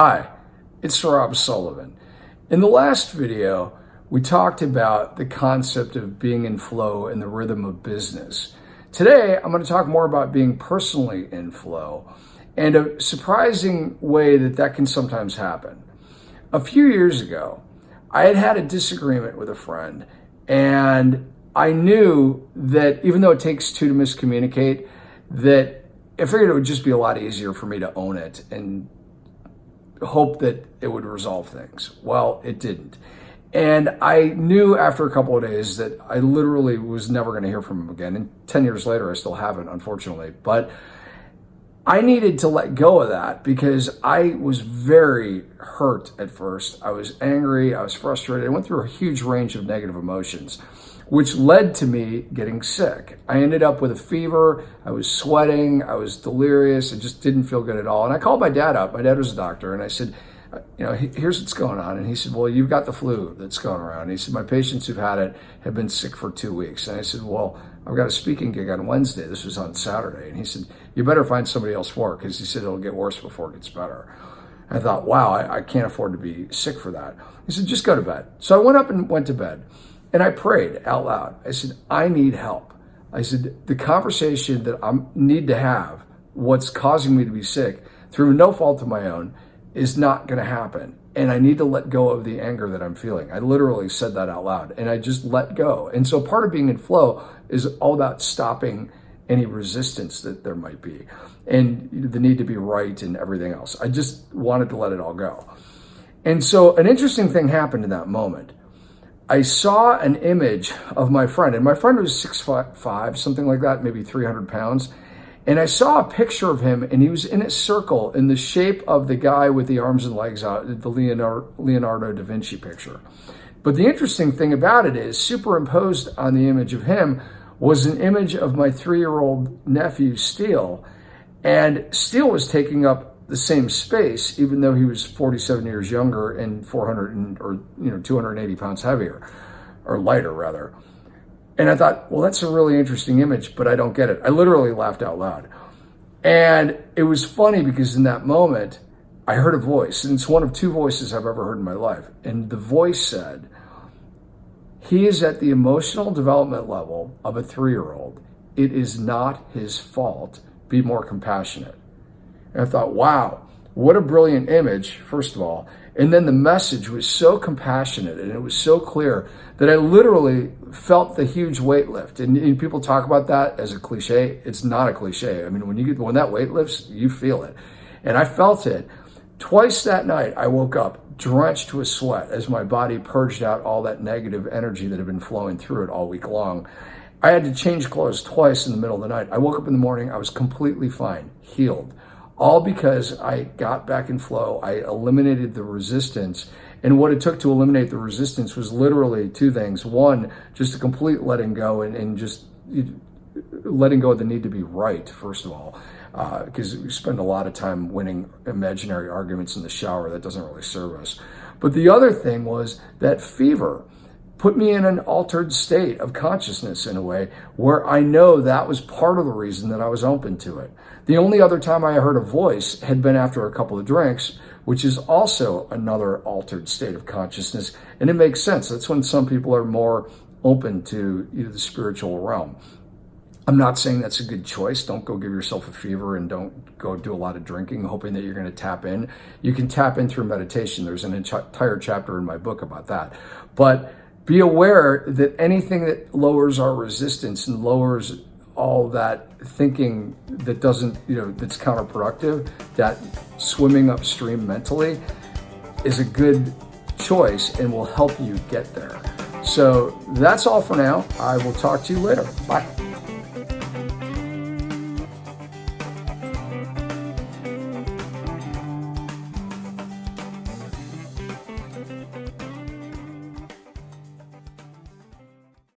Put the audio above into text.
Hi, it's Rob Sullivan. In the last video, we talked about the concept of being in flow and the rhythm of business. Today, I'm going to talk more about being personally in flow and a surprising way that can sometimes happen. A few years ago, I had a disagreement with a friend, and I knew that even though it takes two to miscommunicate, that I figured it would just be a lot easier for me to own it and hope that it would resolve things. Well, it didn't. And I knew after a couple of days that I literally was never going to hear from him again. And 10 years later, I still haven't, unfortunately. But I needed to let go of that because I was very hurt at first. I was angry. I was frustrated. I went through a huge range of negative emotions, which led to me getting sick. I ended up with a fever. I was sweating. I was delirious. I just didn't feel good at all. And I called my dad up. My dad was a doctor. And I said, here's what's going on. And he said, well, you've got the flu that's going around. And he said, my patients who've had it have been sick for 2 weeks. And I said, well, I've got a speaking gig on Wednesday. This was on Saturday. And he said, you better find somebody else for it, because he said it'll get worse before it gets better. I thought, wow, I can't afford to be sick for that. He said, just go to bed. So I went up and went to bed. And I prayed out loud. I said, I need help. I said, the conversation that I need to have, what's causing me to be sick, through no fault of my own, is not going to happen. And I need to let go of the anger that I'm feeling. I literally said that out loud, and I just let go. And so part of being in flow is all about stopping any resistance that there might be and the need to be right and everything else. I just wanted to let it all go. And so an interesting thing happened in that moment. I saw an image of my friend, and my friend was 6'5", something like that, maybe 300 pounds. And I saw a picture of him, and he was in a circle in the shape of the guy with the arms and legs out, the Leonardo da Vinci picture. But the interesting thing about it is, superimposed on the image of him was an image of my 3-year-old nephew, Steele. And Steele was taking up the same space, even though he was 47 years younger and 280 pounds heavier, or lighter rather. And I thought, well, that's a really interesting image, but I don't get it. I literally laughed out loud. And it was funny because in that moment, I heard a voice, and it's one of two voices I've ever heard in my life. And the voice said, he is at the emotional development level of a 3-year-old. It is not his fault. Be more compassionate. And I thought, wow, what a brilliant image, first of all. And then the message was so compassionate and it was so clear that I literally felt the huge weight lift. And people talk about that as a cliche. It's not a cliche. I mean, when that weight lifts, you feel it. And I felt it. Twice that night, I woke up drenched with sweat as my body purged out all that negative energy that had been flowing through it all week long. I had to change clothes twice in the middle of the night. I woke up in the morning, I was completely fine, healed. All because I got back in flow. I eliminated the resistance. And what it took to eliminate the resistance was literally two things. One, just a complete letting go and just letting go of the need to be right, first of all, because we spend a lot of time winning imaginary arguments in the shower. That doesn't really serve us. But the other thing was that fever put me in an altered state of consciousness in a way where I know that was part of the reason that I was open to it. The only other time I heard a voice had been after a couple of drinks, which is also another altered state of consciousness. And it makes sense. That's when some people are more open to the spiritual realm. I'm not saying that's a good choice. Don't go give yourself a fever and don't go do a lot of drinking, hoping that you're going to tap in. You can tap in through meditation. There's an entire chapter in my book about that. But be aware that anything that lowers our resistance and lowers all that thinking that doesn't, that's counterproductive, that swimming upstream mentally, is a good choice and will help you get there. So that's all for now. I will talk to you later. Bye.